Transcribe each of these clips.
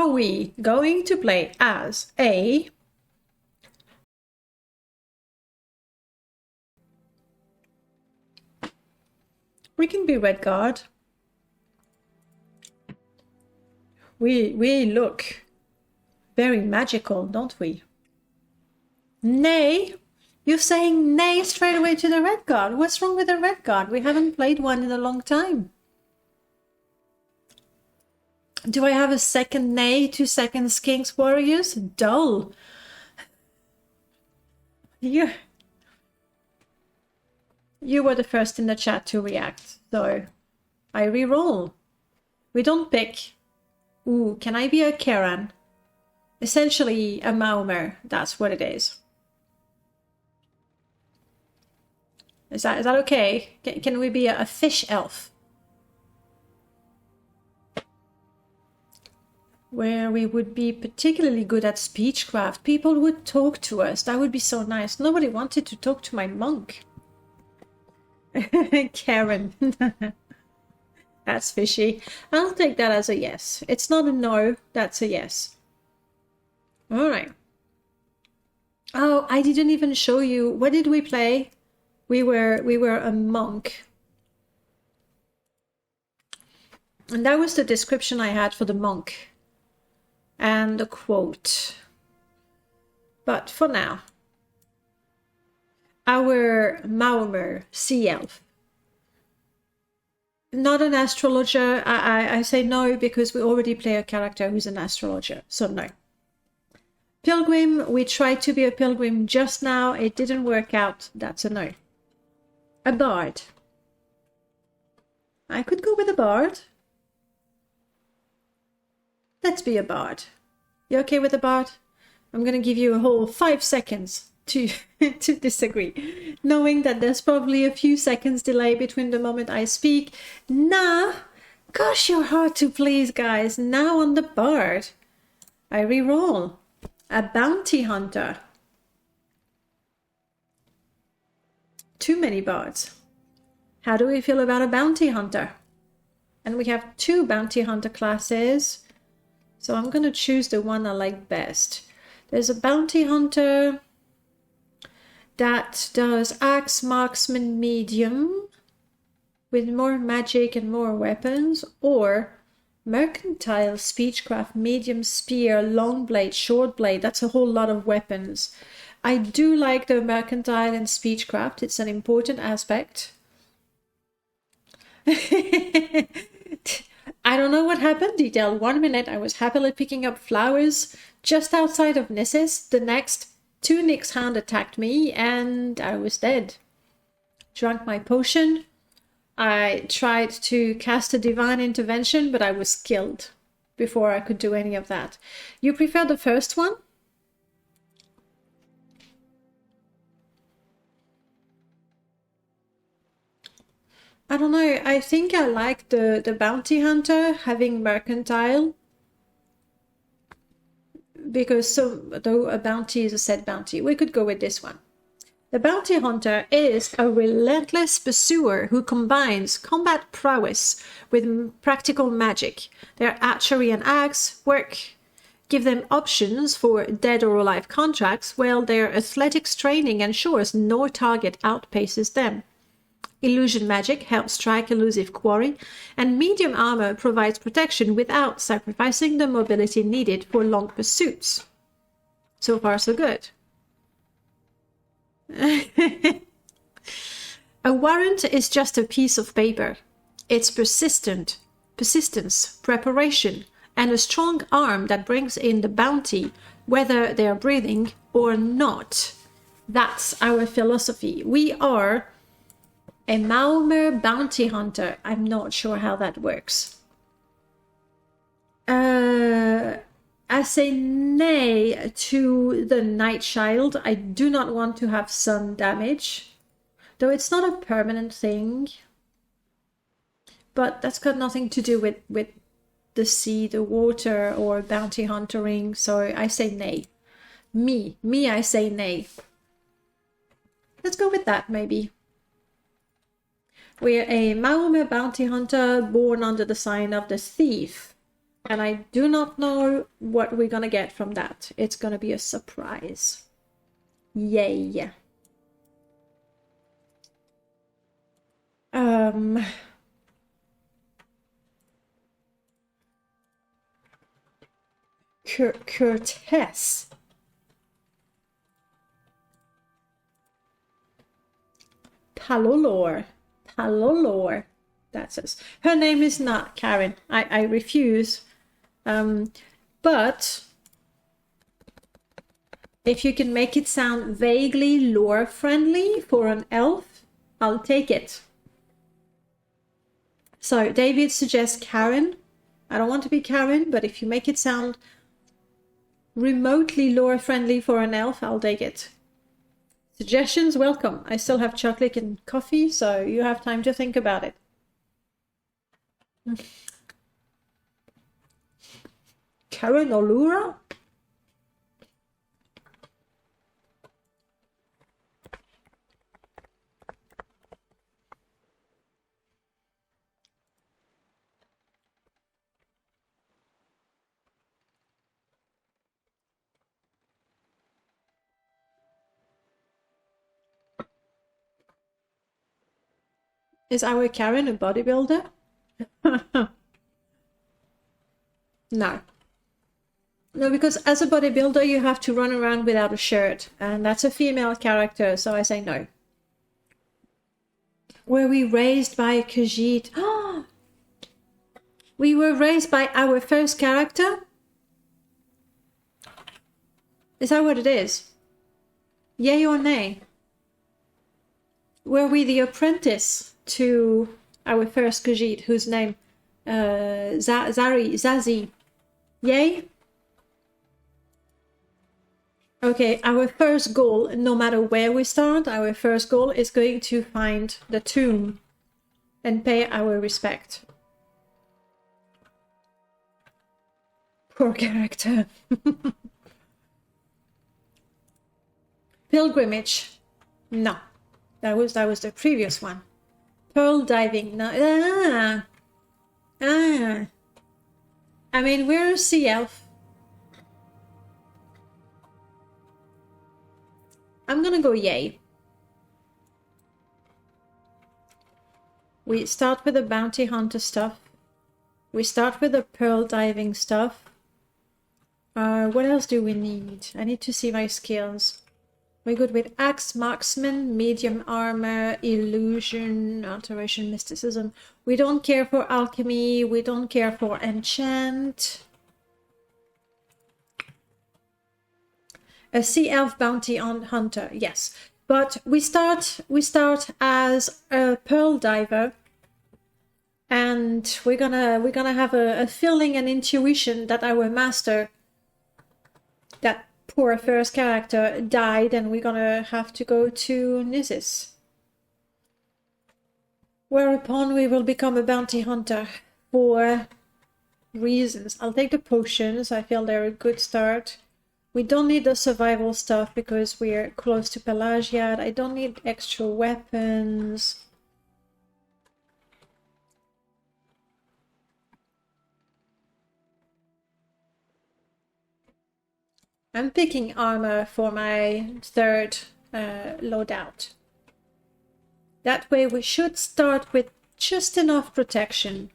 Are we going to play as a we can be red guard. We look very magical, don't we? Nay? You're saying nay straight away to the red guard. What's wrong with the red guard? We haven't played one in a long time. Do I have a second nay to second Skinks Warriors? Dull. You were the first in the chat to react, so I re-roll. We don't pick. Ooh, can I be a Karen? Essentially a Maomer, that's what it is. Is that okay? Can we be a fish elf? Where we would be particularly good at speechcraft. People would talk to us. That would be so nice. Nobody wanted to talk to my monk. Karen. That's fishy. I'll take that as a yes. It's not a no, that's a yes. All right. Oh, I didn't even show you. What did we play? We were a monk. And that was the description I had for the monk. And a quote. But for now, our Maomer sea elf. Not an astrologer. I say no because we already play a character who's an astrologer, so no. Pilgrim, we tried to be a pilgrim just now. It didn't work out. That's a no. A bard. I could go with a bard. Let's be a bard. You okay with a bard? I'm going to give you a whole 5 seconds to disagree, knowing that there's probably a few seconds delay between the moment I speak. Nah, gosh, you're hard to please, guys. Now on the bard. I re-roll. A bounty hunter. Too many bards. How do we feel about a bounty hunter? And we have 2 bounty hunter classes. So I'm going to choose the one I like best. There's a bounty hunter that does axe, marksman, medium with more magic and more weapons, or mercantile, speechcraft, medium, spear, long blade, short blade. That's a whole lot of weapons. I do like the mercantile and speechcraft. It's an important aspect. I don't know what happened, Detail. 1 minute I was happily picking up flowers just outside of Nissus. The next, 2 Nick's hand attacked me and I was dead. Drank my potion. I tried to cast a divine intervention, but I was killed before I could do any of that. You prefer the first one? I don't know. I think I like the bounty hunter having mercantile. Because though a bounty is a set bounty, we could go with this one. The bounty hunter is a relentless pursuer who combines combat prowess with practical magic. Their archery and axe work give them options for dead or alive contracts, while their athletics training ensures no target outpaces them. Illusion magic helps strike elusive quarry, and medium armor provides protection without sacrificing the mobility needed for long pursuits. So far, so good. A warrant is just a piece of paper. It's persistence, preparation, and a strong arm that brings in the bounty, whether they're breathing or not. That's our philosophy. We are a Maomer bounty hunter. I'm not sure how that works. I say nay to the Night Child. I do not want to have sun damage, though it's not a permanent thing. But that's got nothing to do with the sea, the water, or bounty huntering. So I say nay. Me, I say nay. Let's go with that, maybe. We're a Maomer bounty hunter born under the sign of the thief. And I do not know what we're gonna get from that. It's gonna be a surprise. Yay. Curtis. Palolor. Palolor. That says. Her name is not Karen. I refuse. But if you can make it sound vaguely lore friendly for an elf, I'll take it. So David suggests Karen. I don't want to be Karen, but if you make it sound remotely lore friendly for an elf, I'll take it. Suggestions welcome. I still have chocolate and coffee, so you have time to think about it. Karen Olura? Is our Karen a bodybuilder? No. No, because as a bodybuilder, you have to run around without a shirt, and that's a female character, so I say no. Were we raised by Khajiit? Oh! We were raised by our first character? Is that what it is? Yay or nay? Were we the apprentice to our first Khajiit, whose name Zazie? Yay? Okay, our first goal, no matter where we start, our first goal is going to find the tomb and pay our respect. Poor character. Pilgrimage. No. That was the previous one. Pearl diving. No. I mean, we're a sea elf. I'm gonna go yay. We start with the bounty hunter stuff. We start with the pearl diving stuff. What else do we need? I need to see my skills. We're good with axe, marksman, medium armor, illusion, alteration, mysticism. We don't care for alchemy. We don't care for enchant. A sea elf bounty hunter, yes. But we start as a pearl diver, and we're gonna have a feeling and intuition that our master, that poor first character, died, and we're gonna have to go to Nisis. Whereupon we will become a bounty hunter for reasons. I'll take the potions. I feel they're a good start. We don't need the survival stuff because we're close to Pelagia. I don't need extra weapons. I'm picking armor for my third loadout. That way we should start with just enough protection.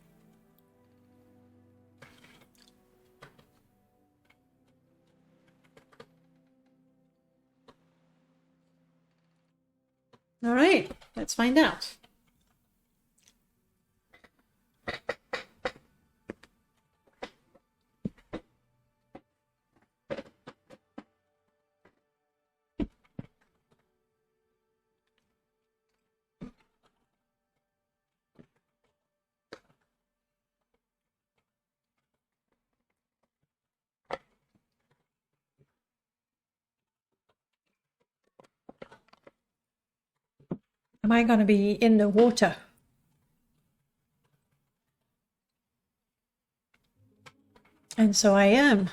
All right, let's find out. Am I going to be in the water? And so I am.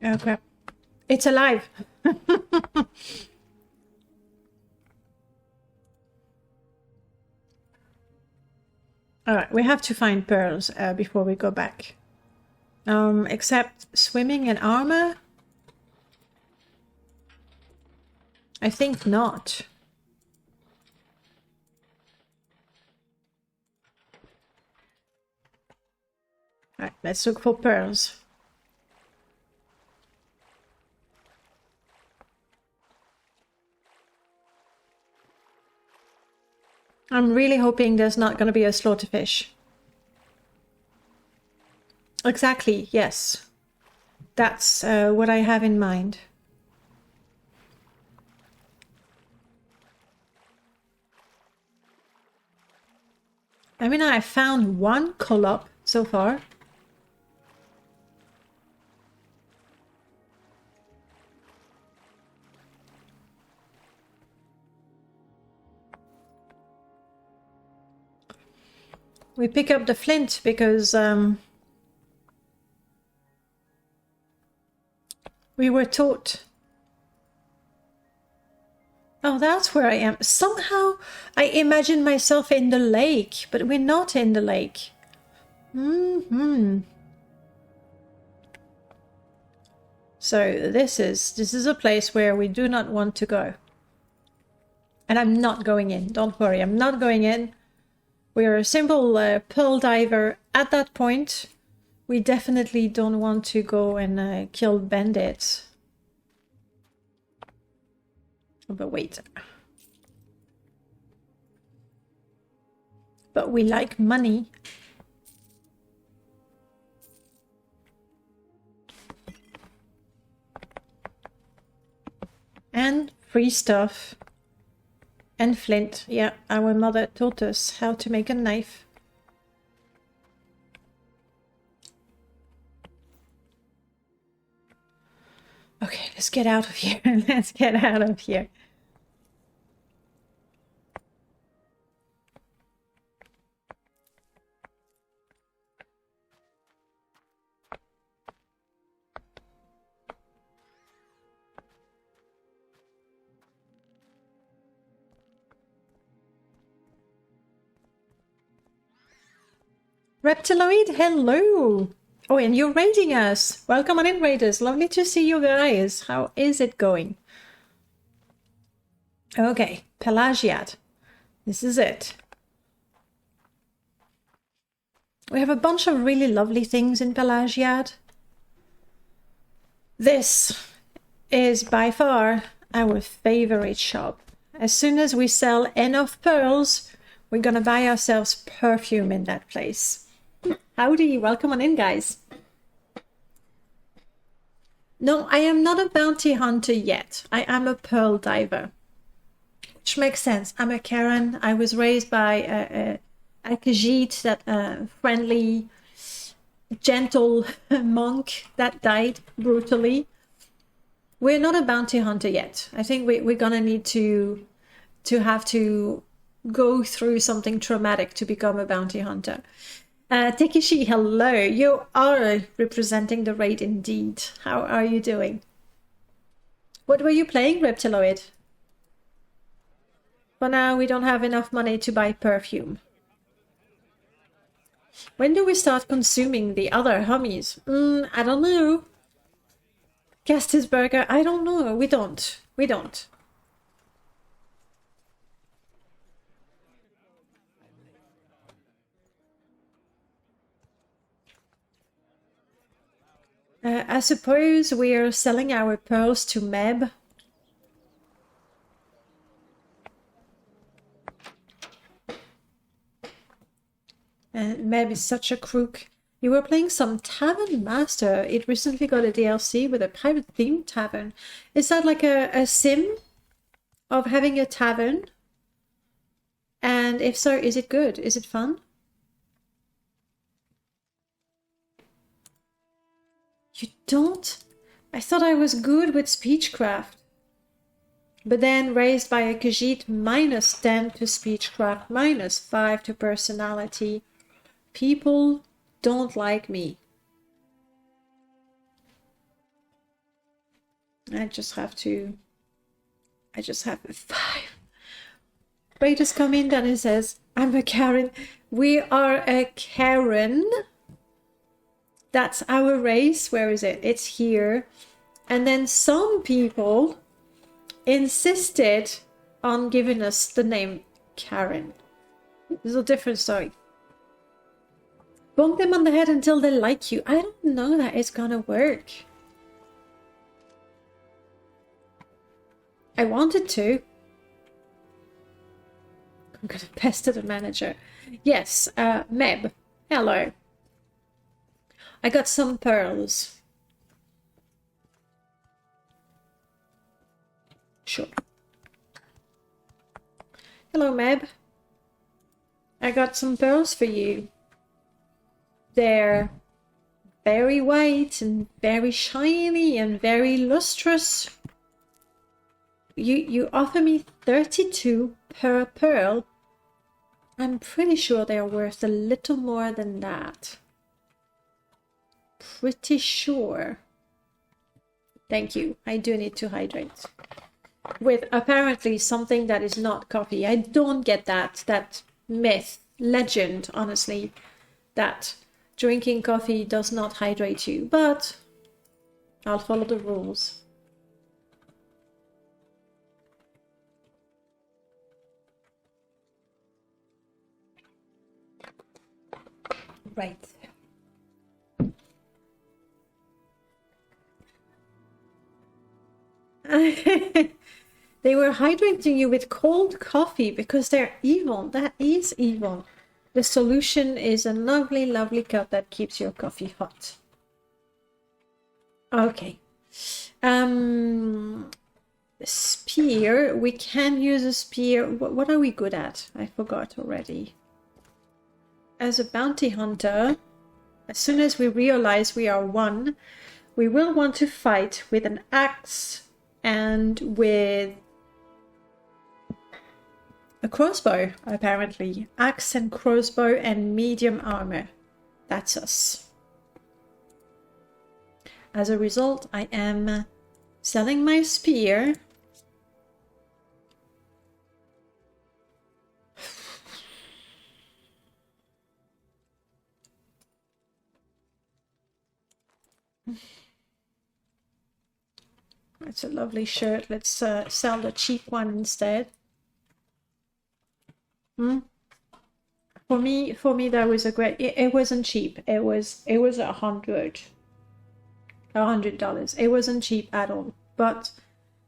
Oh crap. It's alive. All right, we have to find pearls before we go back. Except swimming and armor? I think not. All right, let's look for pearls. I'm really hoping there's not going to be a slaughterfish. Exactly, yes. That's what I have in mind. I mean, I found one collop so far. We pick up the flint because we were taught. Oh, that's where I am. Somehow I imagine myself in the lake, but we're not in the lake. So this is a place where we do not want to go. And I'm not going in. Don't worry, I'm not going in. We're a simple pearl diver at that point. We definitely don't want to go and kill bandits. But wait. But we like money. And free stuff. And flint. Yeah, our mother taught us how to make a knife. Okay, let's get out of here. Let's get out of here. Reptiloid, hello! Oh, and you're raiding us! Welcome on in, raiders! Lovely to see you guys! How is it going? Okay, Pelagiad. This is it. We have a bunch of really lovely things in Pelagiad. This is by far our favorite shop. As soon as we sell enough pearls, we're gonna buy ourselves perfume in that place. Howdy, welcome on in, guys. No, I am not a bounty hunter yet. I am a pearl diver. Which makes sense. I'm a Karen. I was raised by a Khajiit, that friendly, gentle monk that died brutally. We're not a bounty hunter yet. I think we're gonna need to have to go through something traumatic to become a bounty hunter. Tekishi, hello. You are representing the raid indeed. How are you doing? What were you playing, Reptiloid? For now, we don't have enough money to buy perfume. When do we start consuming the other hummies? I don't know. Gastis Burger, I don't know. We don't. We don't. I suppose we're selling our pearls to Meb. Meb is such a crook. You were playing some Tavern Master. It recently got a DLC with a pirate themed tavern. Is that like a sim of having a tavern? And if so, is it good? Is it fun? You don't? I thought I was good with speechcraft. But then raised by a Khajiit, -10 to speechcraft, -5 to personality. People don't like me. I just have 5. Ray just come in and it says, I'm a Karen. We are a Karen. That's our race. Where is it? It's here. And then some people insisted on giving us the name Karen. There's a different story. Bonk them on the head until they like you. I don't know that it's gonna work. I wanted to. I'm gonna pester the manager. Yes, Meb. Hello. I got some pearls. Sure. Hello, Meb. I got some pearls for you. They're very white and very shiny and very lustrous. You offer me 32 per pearl. I'm pretty sure they're worth a little more than that. Pretty sure. Thank you. I do need to hydrate. With apparently something that is not coffee. I don't get that myth, legend, honestly, that drinking coffee does not hydrate you, but I'll follow the rules. Right. They were hydrating you with cold coffee because they're evil. That is evil. The solution is a lovely, lovely cup that keeps your coffee hot. Okay. Spear. We can use a spear. What are we good at? I forgot already. As a bounty hunter, as soon as we realize we are one, we will want to fight with an axe and with a crossbow, apparently. Axe and crossbow and medium armor. That's us. As a result, I am selling my spear. It's a lovely shirt. Let's sell the cheap one instead. For me, that was a great. It wasn't cheap. It was $100. It wasn't cheap at all. But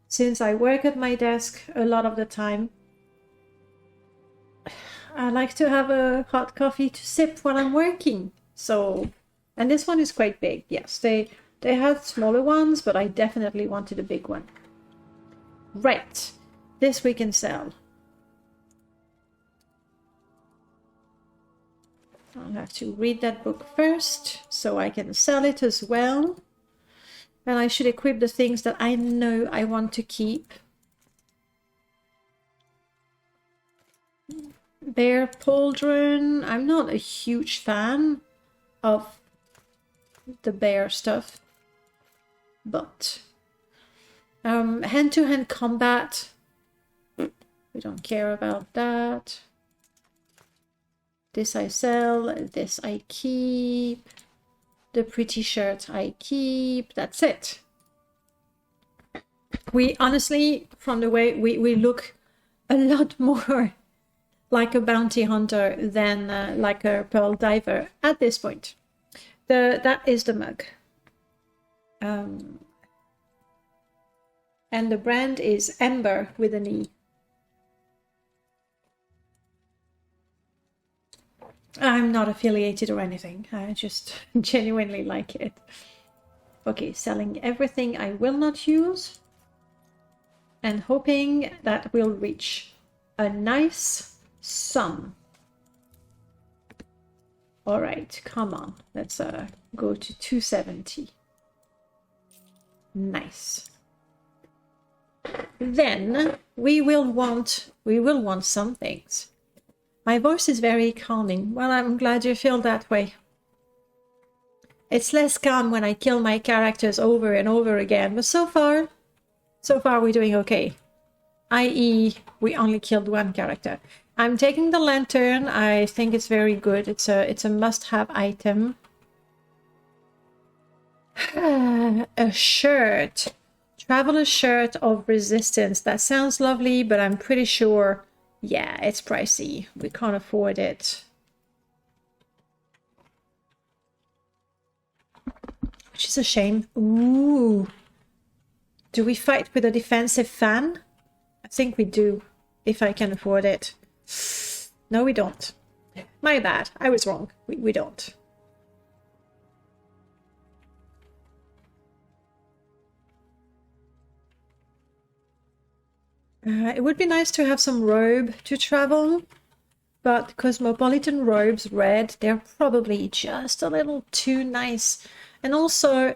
since I work at my desk a lot of the time, I like to have a hot coffee to sip while I'm working. So, and this one is quite big. Yes, they had smaller ones, but I definitely wanted a big one. Right, this we can sell. I'll have to read that book first, so I can sell it as well. And I should equip the things that I know I want to keep. Bear pauldron. I'm not a huge fan of the bear stuff. But hand-to-hand combat, we don't care about that. This I sell, this I keep, the pretty shirt I keep, that's it. We honestly, from the way we look a lot more like a bounty hunter than like a pearl diver at this point. That is the mug. And the brand is Ember with an E. I'm not affiliated or anything. I just genuinely like it. Okay, selling everything I will not use. And hoping that we'll reach a nice sum. All right, come on. Let's go to 270. Nice. Then we will want some things. My voice is very calming. Well, I'm glad you feel that way. It's less calm when I kill my characters over and over again, but so far, So far we're doing okay. I.e., we only killed one character. I'm taking the lantern. I think it's very good. It's a must-have item. A shirt. Traveler's shirt of resistance. That sounds lovely, but I'm pretty sure, yeah, it's pricey. We can't afford it. Which is a shame. Ooh. Do we fight with a defensive fan? I think we do, if I can afford it. No, we don't. My bad. I was wrong. We don't. It would be nice to have some robe to travel, but cosmopolitan robes, red, they're probably just a little too nice. And also,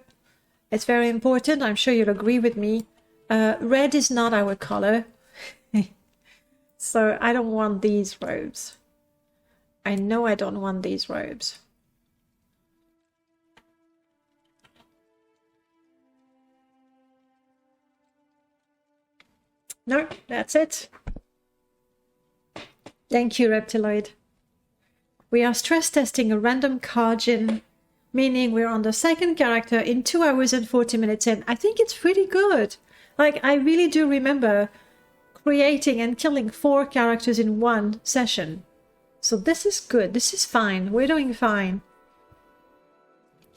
it's very important, I'm sure you'll agree with me, red is not our color. So I don't want these robes. I know I don't want these robes. No, that's it. Thank you, Reptiloid. We are stress testing a random card in, meaning we're on the second character in 2 hours and 40 minutes in. I think it's pretty good. Like, I really do remember creating and killing 4 characters in one session. So this is good. This is fine. We're doing fine.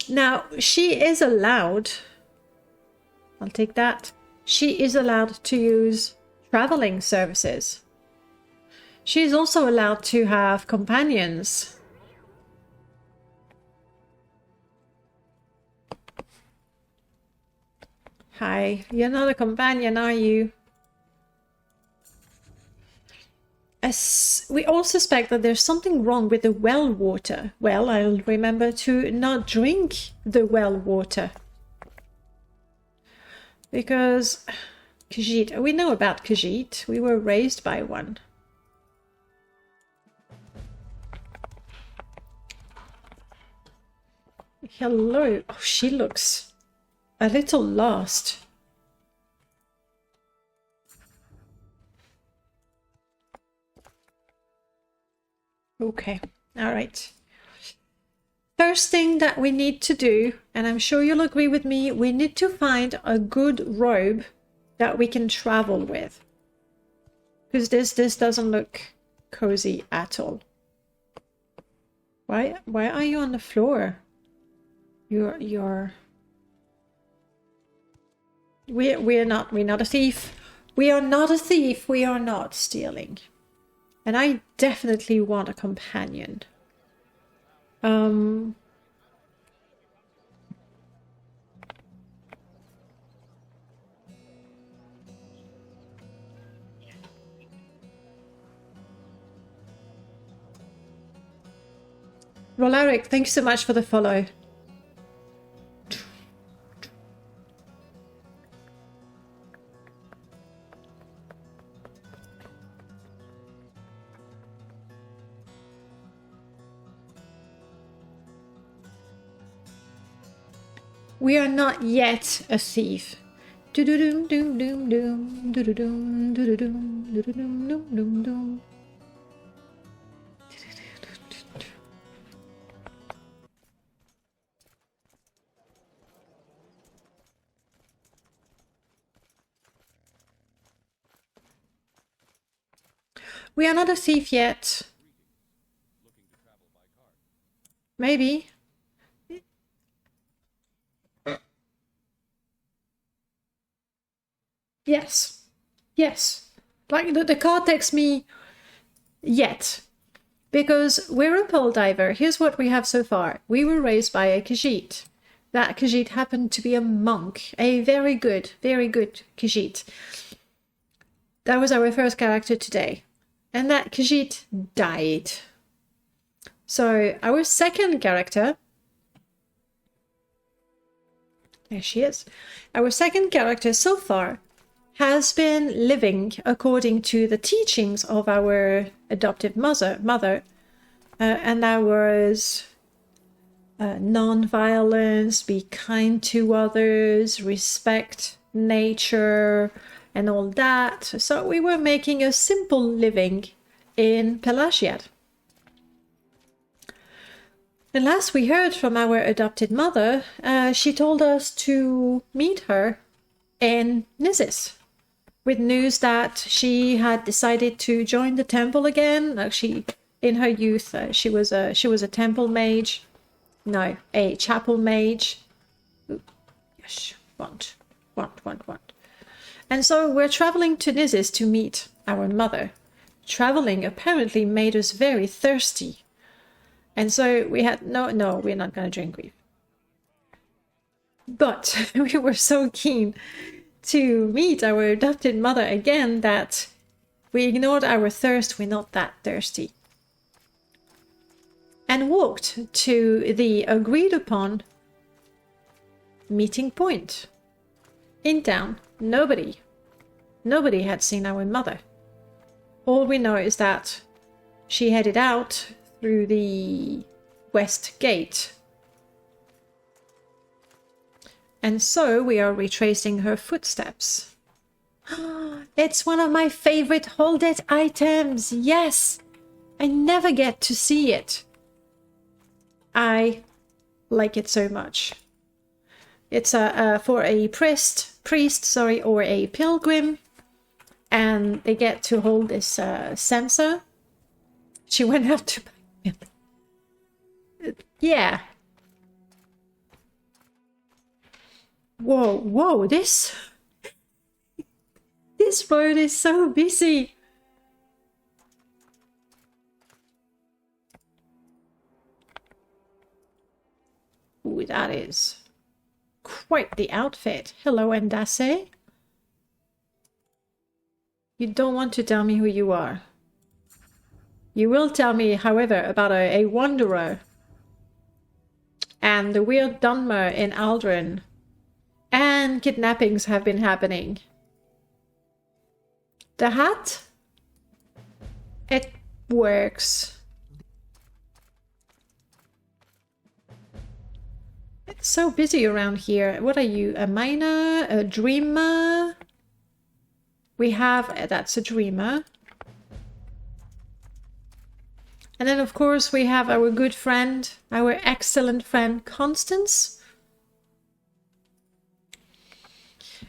Now, she is allowed... I'll take that. She is allowed to use traveling services. She is also allowed to have companions. Hi, you're not a companion, are you? As we all suspect that there's something wrong with the well water. Well, I'll remember to not drink the well water. Because Khajiit, we know about Khajiit. We were raised by one. Hello. Oh, she looks a little lost. Okay, all right. First thing that we need to do, and I'm sure you'll agree with me, we need to find a good robe that we can travel with. Because this doesn't look cozy at all. Why are you on the floor? We're not a thief. We are not a thief. We are not stealing. And I definitely want a companion. Rolaric, thank you so much for the follow. We are not yet a thief. We are not a thief yet. Maybe. Yes. Yes. Like the card takes me yet. Because we're a pole diver. Here's what we have so far. We were raised by a Khajiit. That Khajiit happened to be a monk. A very good Khajiit. That was our first character today. And that Khajiit died. So our second character... There she is. Our second character so far has been living according to the teachings of our adoptive mother. And that was non-violence, be kind to others, respect nature and all that. So we were making a simple living in Pelasgiad. And last we heard from our adopted mother, she told us to meet her in Nizis, with news that she had decided to join the temple again. In her youth, she was a temple mage, no, a chapel mage. Ooh, yes, want. And so we're traveling to Nizis to meet our mother. Traveling apparently made us very thirsty. And so we had, no, we're not going to drink grief. But we were so keen to meet our adopted mother again that we ignored our thirst. We're not that thirsty. And walked to the agreed upon meeting point. In town, nobody had seen our mother. All we know is that she headed out through the west gate. And so we are retracing her footsteps. It's one of my favorite hold it items. Yes, I never get to see it. I like it so much. It's for a priest, or a pilgrim, and they get to hold this censer. She went out to buy milk. Yeah. Whoa, this road is so busy. Ooh, that is quite the outfit. Hello, Endace. You don't want to tell me who you are. You will tell me, however, about a wanderer and the weird Dunmer in Aldrin. And kidnappings have been happening. The hat? It works. It's so busy around here. What are you? A miner? A dreamer? We have... That's a dreamer. And then, of course, we have our good friend, our excellent friend, Constance.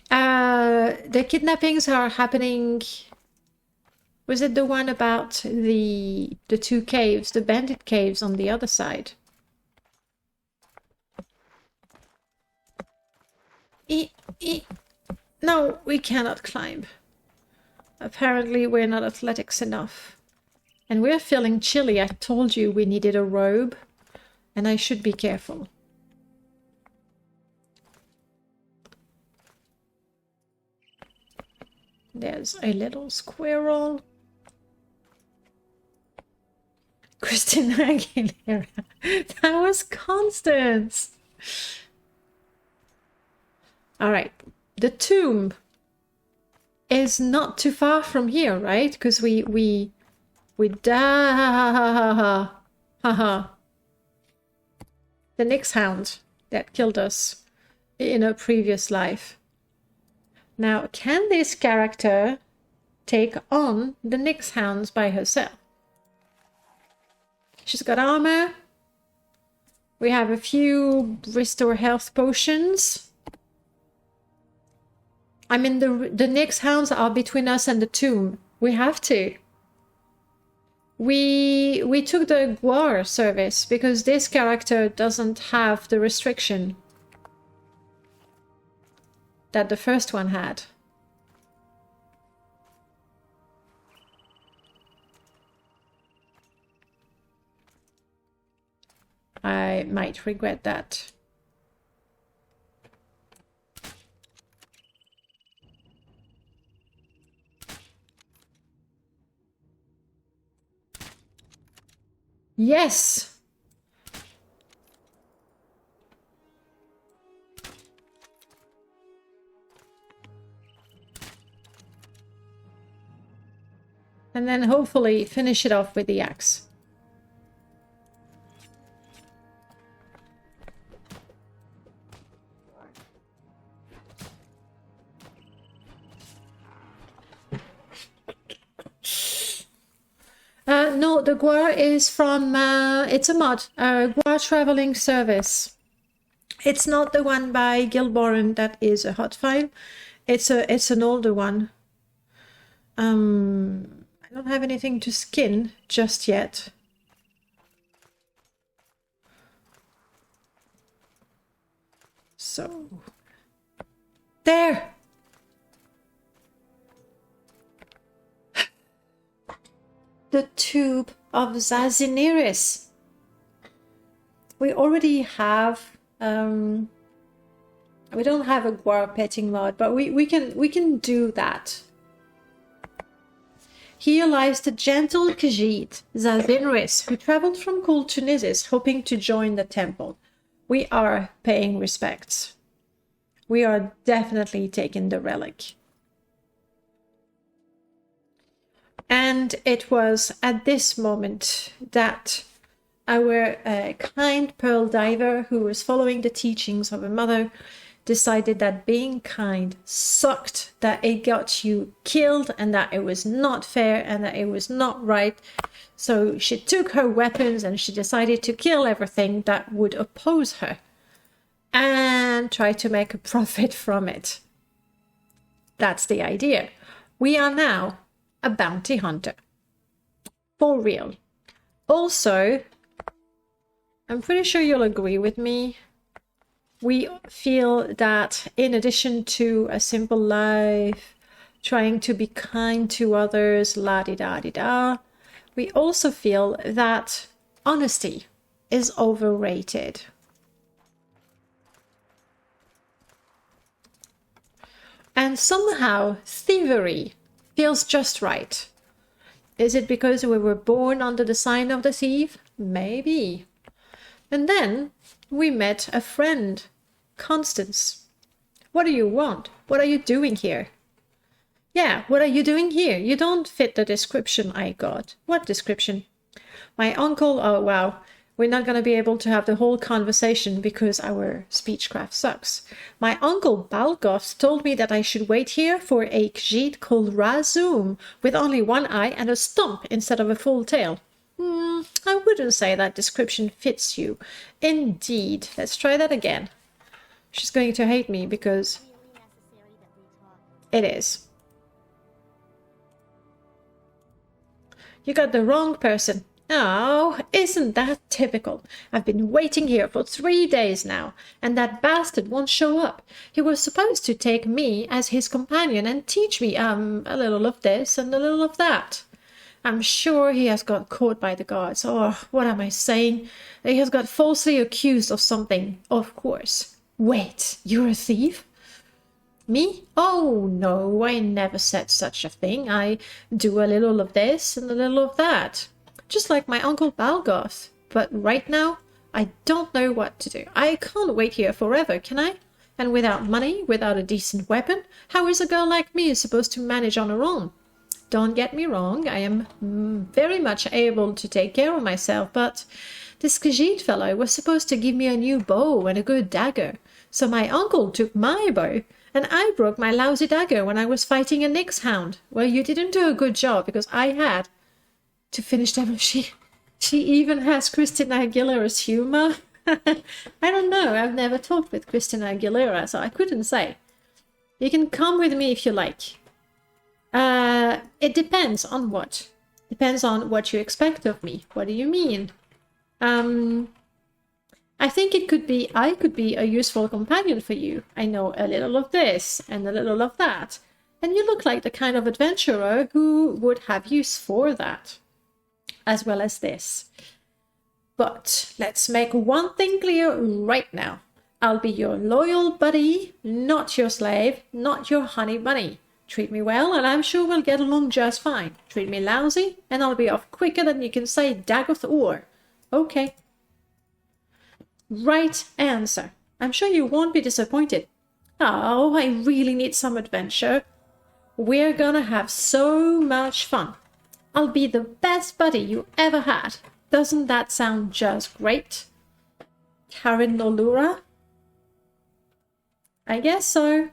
The kidnappings are happening... Was it the one about the two caves, the bandit caves on the other side? No, we cannot climb. Apparently we're not athletics enough. And we're feeling chilly. I told you we needed a robe. And I should be careful. There's a little squirrel. Christina Aguilera. That was Constance. All right. The tomb is not too far from here, right? Because we the Nyx hound that killed us in a previous life. Now, can this character take on the Nyx hounds by herself? She's got armor. We have a few restore health potions. I mean, the Nyx hounds are between us and the tomb. We have to. We took the Guar service because this character doesn't have the restriction that the first one had. I might regret that. Yes! And then hopefully finish it off with the axe. No, the Guar is from, it's a mod, Guar Traveling Service. It's not the one by Gilboran that is a hot file. It's an older one. I don't have anything to skin just yet. So, there! The tube of Zaziniris. We already have, we don't have a Guar petting mod, but we can do that. Here lies the gentle Khajiit, Zaziniris, who traveled from Kul Tunisis, hoping to join the temple. We are paying respects. We are definitely taking the relic. And it was at this moment that our kind pearl diver, who was following the teachings of her mother, decided that being kind sucked, that it got you killed, and that it was not fair, and that it was not right. So she took her weapons and she decided to kill everything that would oppose her and try to make a profit from it. That's the idea. We are now a bounty hunter. For real. Also, I'm pretty sure you'll agree with me. We feel that in addition to a simple life, trying to be kind to others, la-di-da-di-da, we also feel that honesty is overrated. And somehow thievery feels just right. Is it because we were born under the sign of the thief? Maybe. And then we met a friend, Constance. What do you want? What are you doing here? Yeah, what are you doing here? You don't fit the description I got. What description? My uncle, oh wow, we're not going to be able to have the whole conversation because our speechcraft sucks. My uncle Balgoth told me that I should wait here for a Khajiit called Razum with only one eye and a stump instead of a full tail. I wouldn't say that description fits you. Indeed. Let's try that again. She's going to hate me because it is. You got the wrong person. Oh, isn't that typical? I've been waiting here for 3 days now, and that bastard won't show up. He was supposed to take me as his companion and teach me, a little of this and a little of that. I'm sure he has got caught by the guards. Oh, what am I saying? He has got falsely accused of something, of course. Wait, you're a thief? Me? Oh, no, I never said such a thing. I do a little of this and a little of that. Just like my uncle Balgoth. But right now, I don't know what to do. I can't wait here forever, can I? And without money, without a decent weapon, how is a girl like me supposed to manage on her own? Don't get me wrong, I am very much able to take care of myself, but this Khajiit fellow was supposed to give me a new bow and a good dagger. So my uncle took my bow, and I broke my lousy dagger when I was fighting a Nyx hound. Well, you didn't do a good job, because I had to finish them. She even has Christina Aguilera's humor. I don't know, I've never talked with Christina Aguilera, so I couldn't say. You can come with me if you like. It depends on what. Depends on what you expect of me. What do you mean? I think I could be a useful companion for you. I know a little of this and a little of that. And you look like the kind of adventurer who would have use for that, as well as this. But let's make one thing clear right now. I'll be your loyal buddy, not your slave, not your honey bunny. Treat me well, and I'm sure we'll get along just fine. Treat me lousy, and I'll be off quicker than you can say Dagoth or. Okay. Right answer. I'm sure you won't be disappointed. Oh, I really need some adventure. We're gonna have so much fun. I'll be the best buddy you ever had. Doesn't that sound just great? Karen Nolura? I guess so.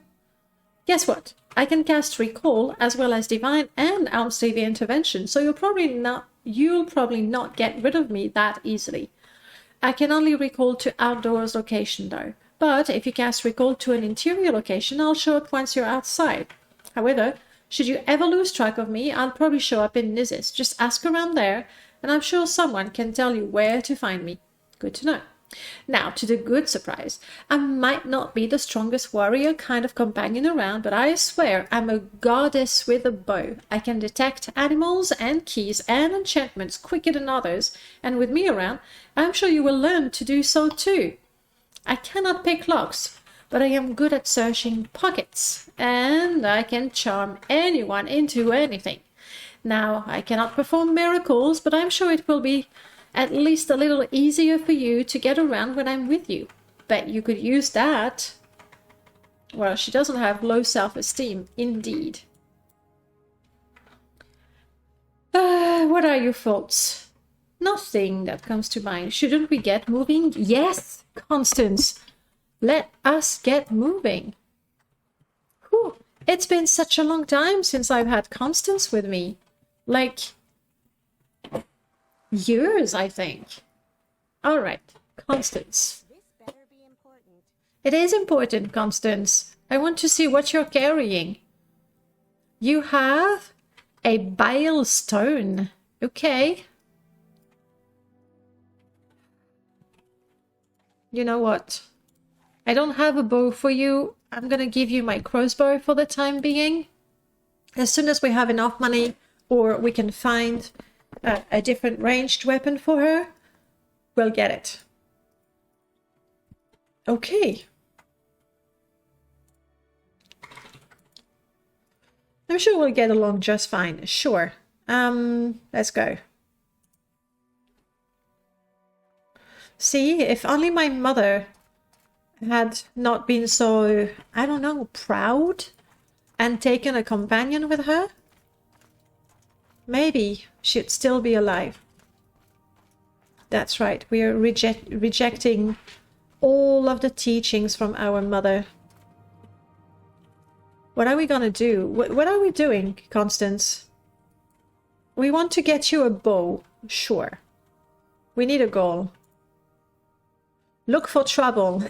Guess what? I can cast Recall as well as Divine and Almstave Intervention, so you'll probably not you'll probably not get rid of me that easily. I can only recall to outdoors location though. But if you cast recall to an interior location, I'll show up once you're outside. However, should you ever lose track of me, I'll probably show up in Nizis. Just ask around there, and I'm sure someone can tell you where to find me. Good to know. Now, to the good surprise, I might not be the strongest warrior kind of companion around, but I swear I'm a goddess with a bow. I can detect animals and keys and enchantments quicker than others, and with me around, I'm sure you will learn to do so too. I cannot pick locks, but I am good at searching pockets, and I can charm anyone into anything. Now, I cannot perform miracles, but I'm sure it will be at least a little easier for you to get around when I'm with you. Bet you could use that. Well, she doesn't have low self-esteem, indeed. What are your faults? Nothing that comes to mind. Shouldn't we get moving? Yes, Constance. Let us get moving. Whew. It's been such a long time since I've had Constance with me. Like years, I think. All right, Constance. This better be important. It is important, Constance. I want to see what you're carrying. You have a bile stone. Okay. You know what? I don't have a bow for you. I'm gonna give you my crossbow for the time being. As soon as we have enough money, or we can find a different ranged weapon for her, we'll get it. Okay. I'm sure we'll get along just fine. Sure. Let's go. See, if only my mother had not been so, I don't know, proud and taken a companion with her, maybe she'd still be alive. That's right, we are rejecting all of the teachings from our mother. What are we gonna do? What are we doing, Constance? We want to get you a bow, sure. We need a goal. Look for trouble.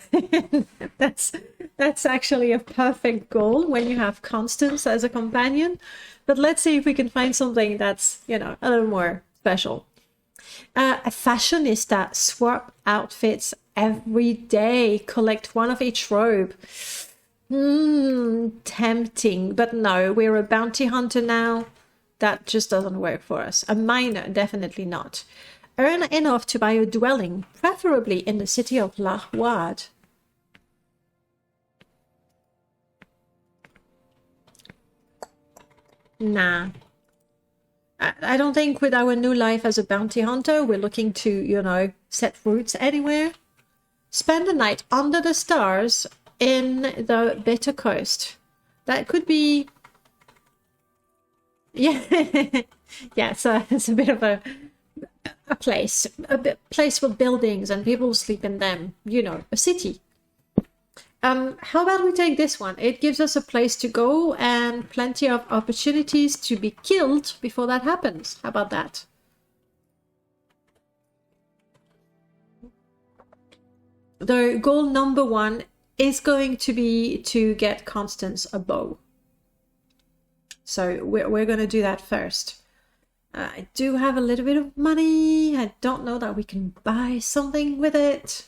That's actually a perfect goal when you have Constance as a companion. But let's see if we can find something that's, you know, a little more special. A fashionista, swap outfits every day. Collect one of each robe. Tempting. But no, we're a bounty hunter now. That just doesn't work for us. A miner, definitely not. Earn enough to buy a dwelling, preferably in the city of La Wad. Nah. I don't think with our new life as a bounty hunter, we're looking to, you know, set roots anywhere. Spend the night under the stars in the Bitter Coast. That could be... Yeah, yeah, so it's a bit of a place with buildings and people sleep in them, you know, a city. How about we take this one? It gives us a place to go and plenty of opportunities to be killed before that happens. How about that? The goal number one is going to be to get Constance a bow. So we're going to do that first. I do have a little bit of money. I don't know that we can buy something with it.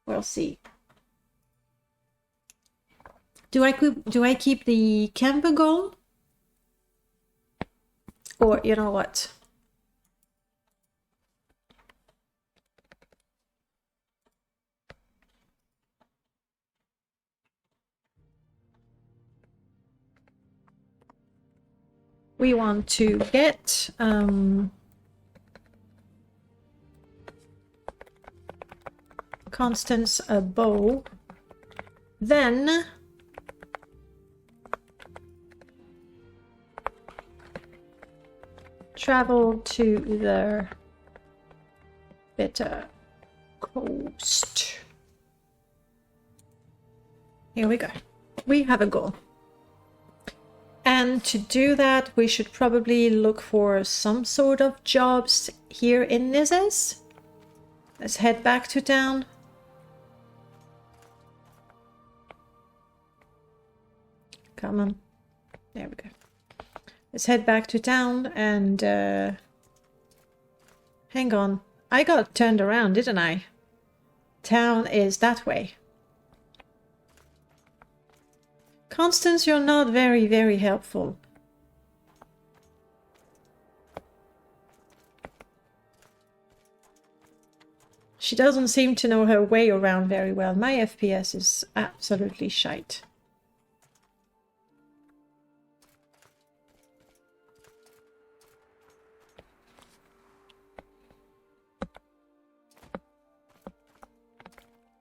We'll see. Do I keep the camper goal? Or you know what? We want to get Constance a bow, then travel to the Bitter Coast. Here we go. We have a goal. And to do that, we should probably look for some sort of jobs here in Nizes. Let's head back to town. Come on. There we go. Let's head back to town and... hang on. I got turned around, didn't I? Town is that way. Constance, you're not very, very helpful. She doesn't seem to know her way around very well. My FPS is absolutely shite.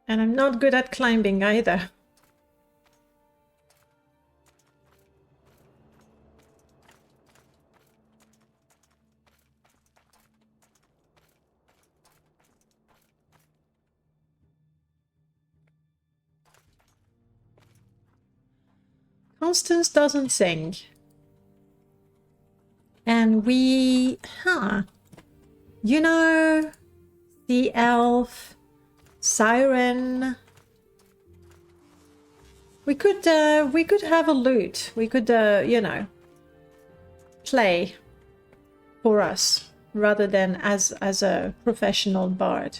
And I'm not good at climbing either. Constance doesn't sing. And we... You know... The elf... Siren... We could have a lute. We could, you know... play... for us. Rather than as a professional bard.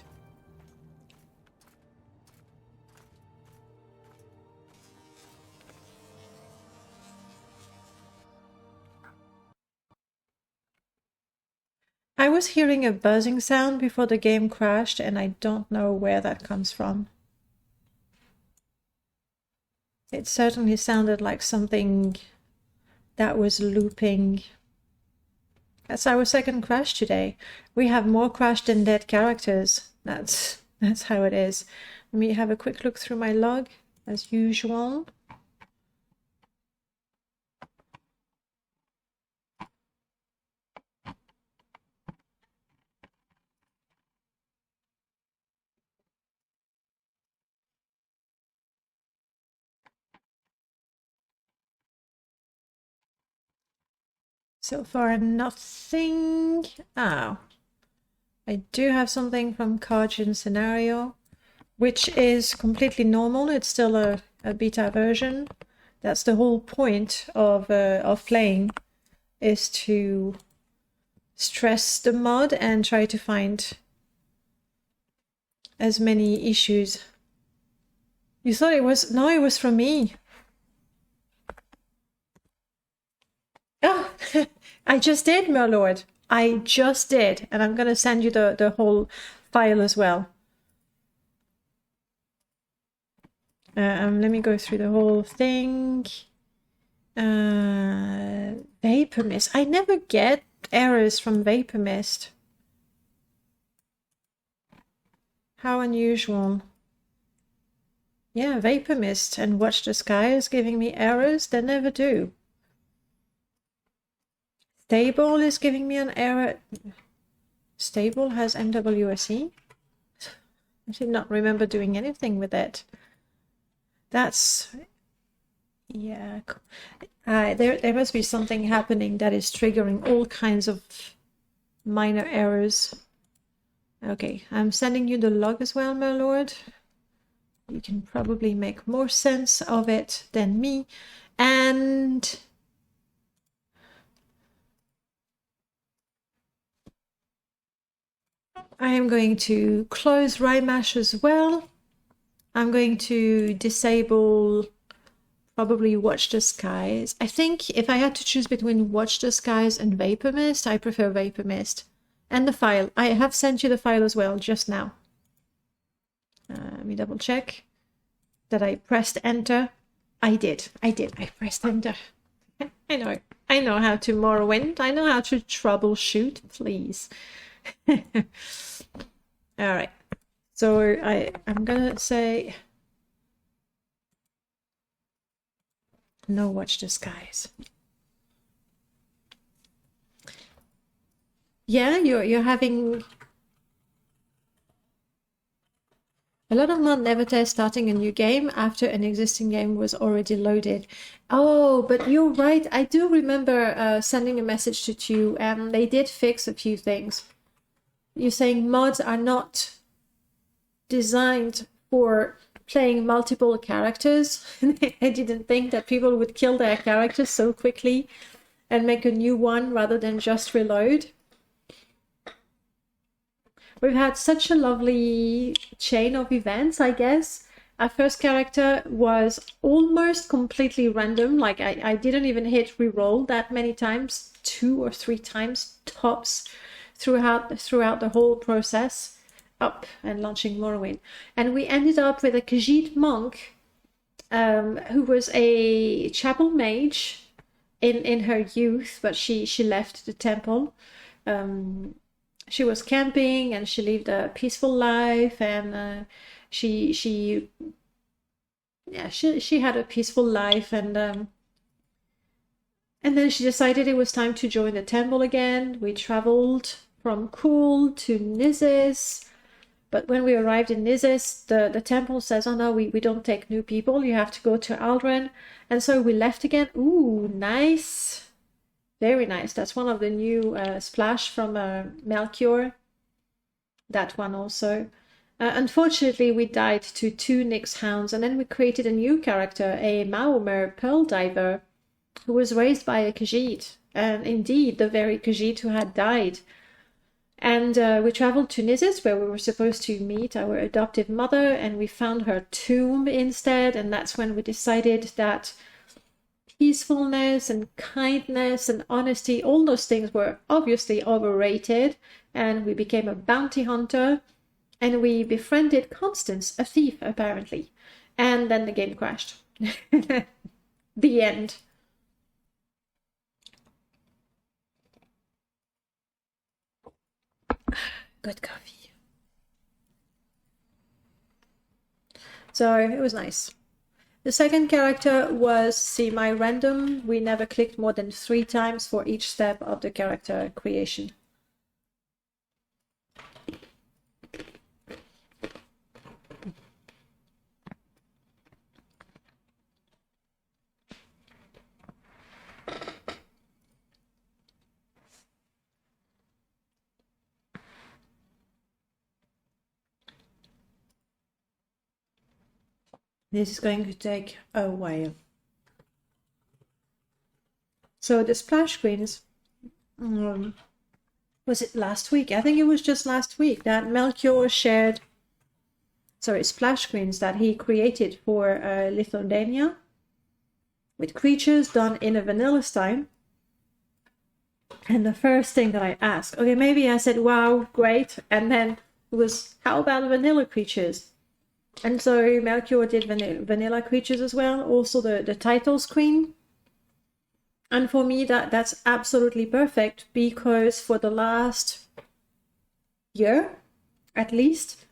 I was hearing a buzzing sound before the game crashed, and I don't know where that comes from. It certainly sounded like something that was looping. That's our second crash today. We have more crash than dead characters. That's how it is. Let me have a quick look through my log, as usual. So far, nothing. Oh. I do have something from Chargen Scenario, which is completely normal. It's still a beta version. That's the whole point of playing, is to stress the mod and try to find as many issues. You thought it was... No, it was from me. Oh, I just did, Merlord. I just did. And I'm going to send you the whole file as well. Let me go through the whole thing. Vapor Mist. I never get errors from Vapor Mist. How unusual. Yeah, Vapor Mist and Watch the Sky is giving me errors. They never do. Stable is giving me an error. Stable has MWSE. I did not remember doing anything with it. That's... yeah. There must be something happening that is triggering all kinds of minor errors. Okay, I'm sending you the log as well, Merlord. You can probably make more sense of it than me. And... I am going to close Rymash as well. I'm going to disable probably Watch the Skies. I think if I had to choose between Watch the Skies and Vapor Mist, I prefer Vapor Mist. And the file. I have sent you the file as well just now. Let me double check that I pressed enter. I did. I pressed enter. I know how to Morrowind. I know how to troubleshoot, please. All right, so I'm gonna say no Watch the Skies. Yeah, you're having... A lot of mod never test starting a new game after an existing game was already loaded. Oh, but you're right. I do remember sending a message to you, and they did fix a few things. You're saying mods are not designed for playing multiple characters. I didn't think that people would kill their characters so quickly and make a new one rather than just reload. We've had such a lovely chain of events, I guess. Our first character was almost completely random. Like I didn't even hit reroll that many times, 2 or 3 times tops throughout the whole process up and launching Morrowind. And we ended up with a Khajiit monk who was a chapel mage in her youth, but she left the temple. She was camping and she lived a peaceful life, and she had a peaceful life, and then she decided it was time to join the temple again. We traveled from Kul to Nizis, but when we arrived in Nizis, the temple says, oh no, we don't take new people, you have to go to Aldren. And so we left again. Ooh, nice. Very nice. That's one of the new splash from Melchior. That one also. Unfortunately, we died to 2 Nyx hounds, and then we created a new character, a Maomer pearl diver, who was raised by a Khajiit, and indeed the very Khajiit who had died. And we traveled to Nizis, where we were supposed to meet our adoptive mother, and we found her tomb instead, and that's when we decided that peacefulness and kindness and honesty, all those things were obviously overrated, and we became a bounty hunter, and we befriended Constance, a thief apparently, and then the game crashed. The end. Good coffee. So it was nice. The second character was semi-random. We never clicked more than 3 times for each step of the character creation. This is going to take a while. So the splash screens, was it last week? I think it was just last week that Melchior shared, splash screens that he created for Lithuania with creatures done in a vanilla style. And the first thing that I asked, okay, maybe I said, wow, great. And then it was, how about vanilla creatures? And so Melchior did vanilla creatures as well, also the title screen. And for me, that's absolutely perfect, because for the last year, at least,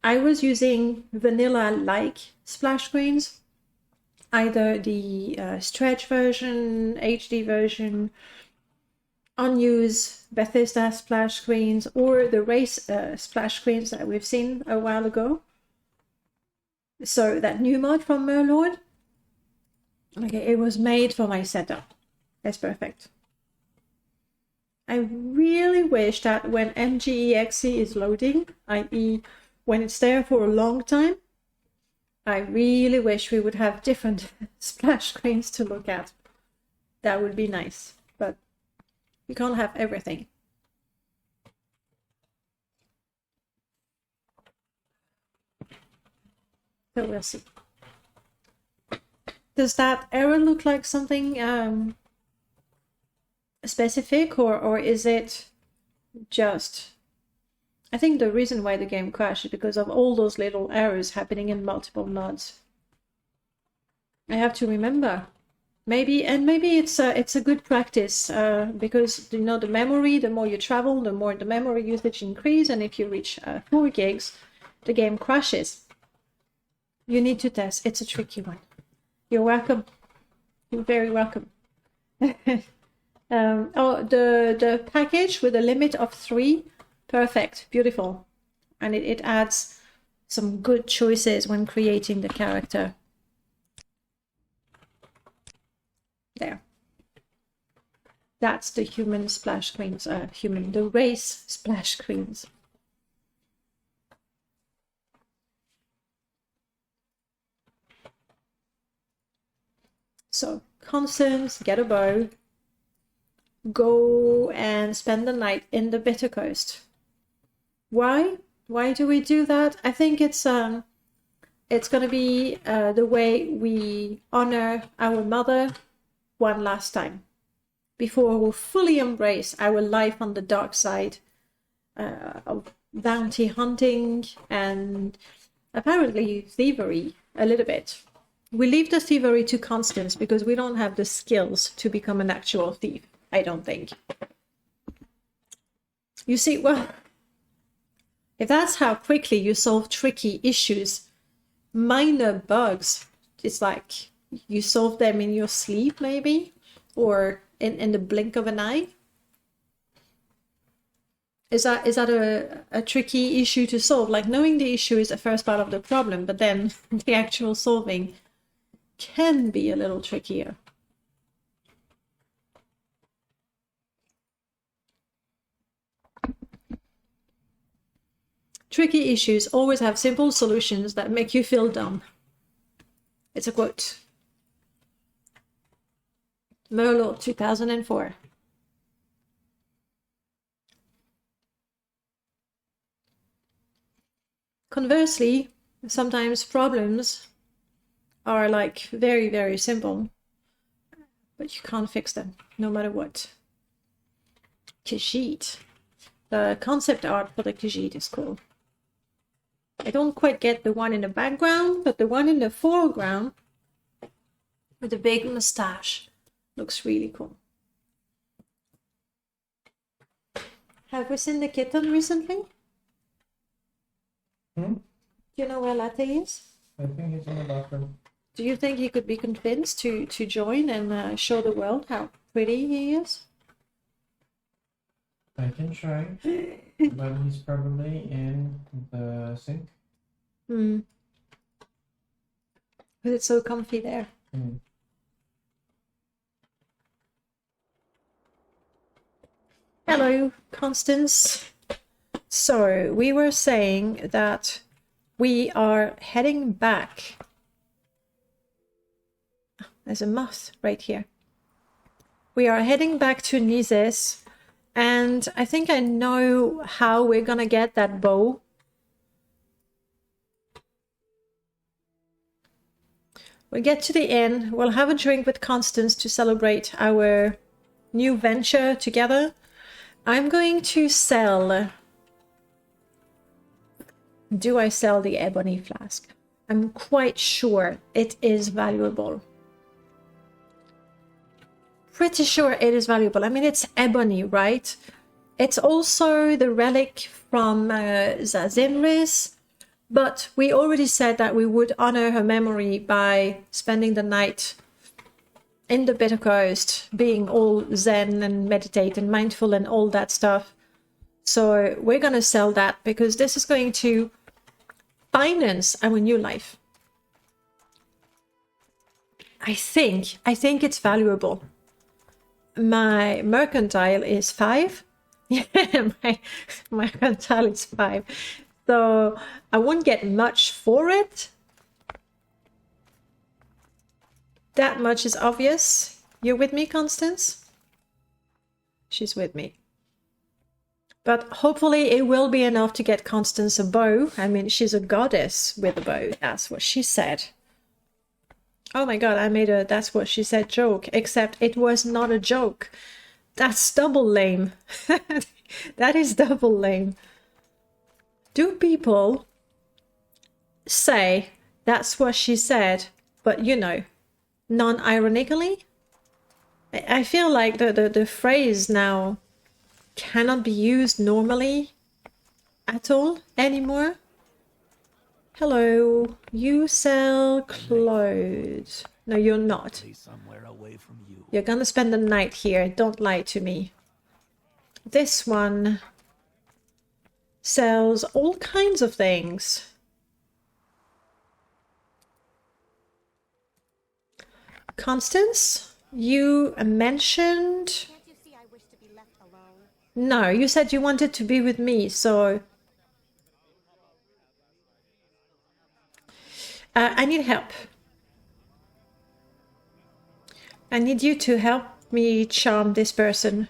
I was using vanilla-like splash screens, either the stretch version, HD version, unused Bethesda splash screens, or the race splash screens that we've seen a while ago. So that new mod from Merlord, okay, it was made for my setup. That's perfect. I really wish that when MGEXE is loading, i.e. when it's there for a long time, I really wish we would have different splash screens to look at. That would be nice, but you can't have everything. So we'll see. Does that error look like something specific, or is it just... I think the reason why the game crashed is because of all those little errors happening in multiple mods. I have to remember. Maybe it's a good practice, because the memory, the more you travel, the more the memory usage increase, and if you reach 4 gigs, the game crashes. You need to test. It's a tricky one. You're welcome. You're very welcome. The package with a limit of 3, perfect, beautiful, and it adds some good choices when creating the character. There. That's the human splash screens. The race splash screens. So, Constance, get a bow. Go and spend the night in the Bitter Coast. Why? Why do we do that? I think it's going to be the way we honor our mother one last time before we'll fully embrace our life on the dark side of bounty hunting and apparently thievery a little bit. We leave the thievery to Constance because we don't have the skills to become an actual thief, I don't think. You see, well, if that's how quickly you solve tricky issues, minor bugs, it's like you solve them in your sleep maybe, or in the blink of an eye. Is that a tricky issue to solve? Like, knowing the issue is the first part of the problem, but then the actual solving can be a little trickier. Tricky issues always have simple solutions that make you feel dumb. It's a quote. Merlord 2004. Conversely, sometimes problems are like very, very simple, but you can't fix them no matter what. Khajiit. The concept art for the Khajiit is cool. I don't quite get the one in the background, but the one in the foreground with the big mustache looks really cool. Have we seen the kitten recently? Do you know where Latte is? I think he's in the bathroom. Do you think he could be convinced to join and show the world how pretty he is? I can try, but he's probably in the sink. Because it's so comfy there. Hello, Constance. So, we were saying that we are heading back. There's a moth right here. We are heading back to Nizes, and I think I know how we're gonna get that bow. We'll get to the inn, we'll have a drink with Constance to celebrate our new venture together. I'm going to sell... Do I sell the ebony flask? I'm quite sure it is valuable. Pretty sure it is valuable. I mean, it's ebony, right? It's also the relic from Zazimris, but we already said that we would honor her memory by spending the night in the Bitter Coast, being all zen and meditate and mindful and all that stuff. So we're going to sell that because this is going to finance our new life. I think it's valuable. My mercantile is 5. Yeah, my mercantile is 5. So I won't get much for it. That much is obvious. You're with me, Constance? She's with me. But hopefully it will be enough to get Constance a bow. I mean, she's a goddess with a bow. That's what she said. Oh my god, I made a that's what she said joke, except it was not a joke. That's double lame. That is double lame. Do people say that's what she said, but you know, non-ironically? I feel like the phrase now cannot be used normally at all anymore. Hello, you sell clothes. No, you're not. You're gonna spend the night here. Don't lie to me. This one sells all kinds of things. Constance, you mentioned... Can't you see I wish to be left alone? No, you said you wanted to be with me, so... I need help. I need you to help me charm this person.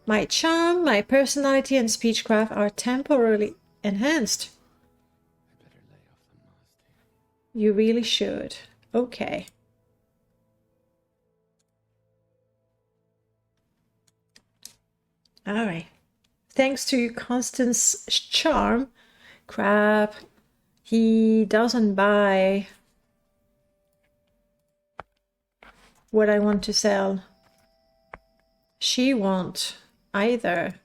My charm, my personality, and speechcraft are temporarily enhanced. I better lay off the modesty. You really should. Okay. Alright. Thanks to Constance's charm, crap, he doesn't buy what I want to sell. She won't either.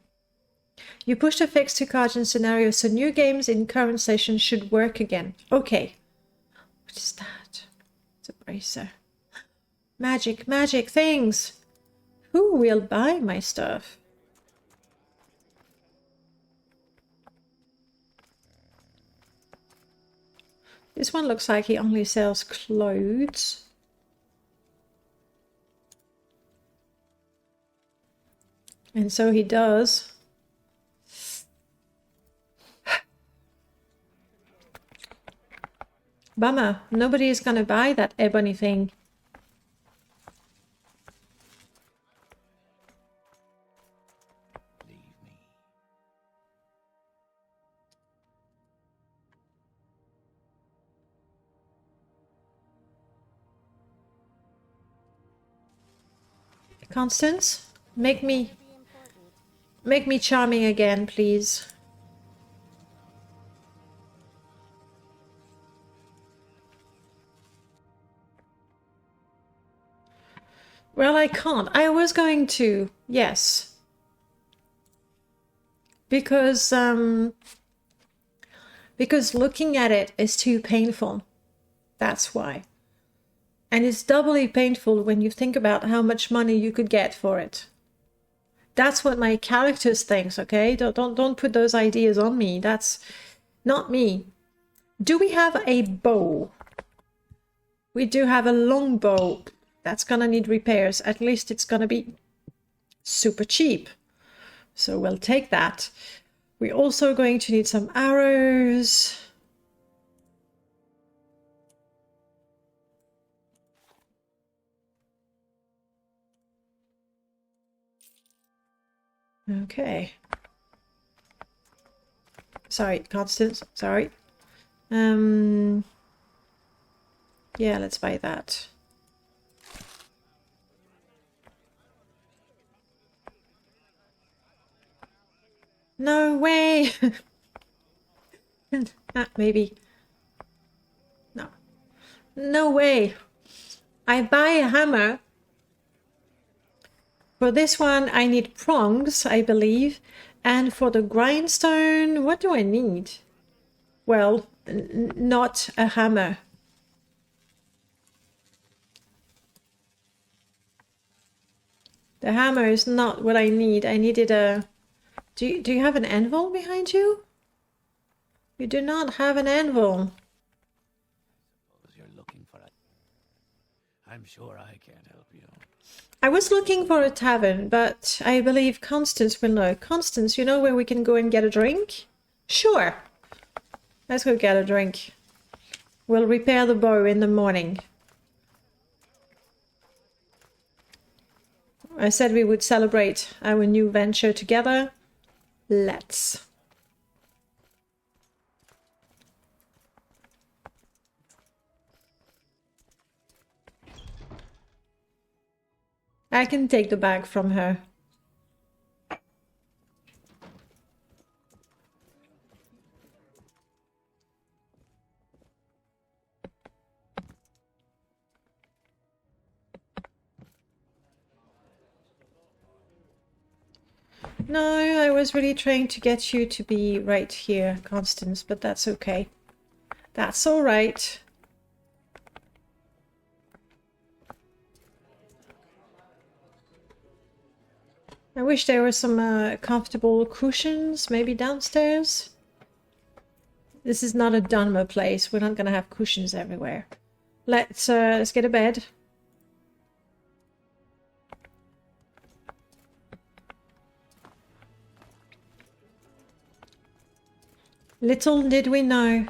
You pushed a fix to Chargen Scenarios, so new games in current session should work again. Okay. What is that? It's a bracer. Magic, magic things! Who will buy my stuff? This one looks like he only sells clothes. And so he does. Bummer, nobody is gonna buy that ebony thing. Leave me. Constance, make me charming again, please. Well, I can't. I was going to, yes. Because looking at it is too painful. That's why. And it's doubly painful when you think about how much money you could get for it. That's what my characters thinks, okay? Don't put those ideas on me. That's not me. Do we have a bow? We do have a long bow. That's gonna need repairs. At least it's gonna be super cheap. So we'll take that. We're also going to need some arrows. Okay. Sorry, Constance. Sorry. Yeah, let's buy that. No way! Maybe. No. No way! I buy a hammer. For this one, I need prongs, I believe. And for the grindstone, what do I need? Well, not a hammer. The hammer is not what I need. I needed a... Do you have an anvil behind you? You do not have an anvil. Suppose you're looking for it. I'm sure I can't help you. I was looking for a tavern, but I believe Constance will know. Constance, you know where we can go and get a drink? Sure. Let's go get a drink. We'll repair the bow in the morning. I said we would celebrate our new venture together. Let's. I can take the bag from her. No, I was really trying to get you to be right here, Constance, but that's okay. That's all right. I wish there were some comfortable cushions, maybe downstairs. This is not a Dharma place. We're not gonna have cushions everywhere. Let's get a bed. Little did we know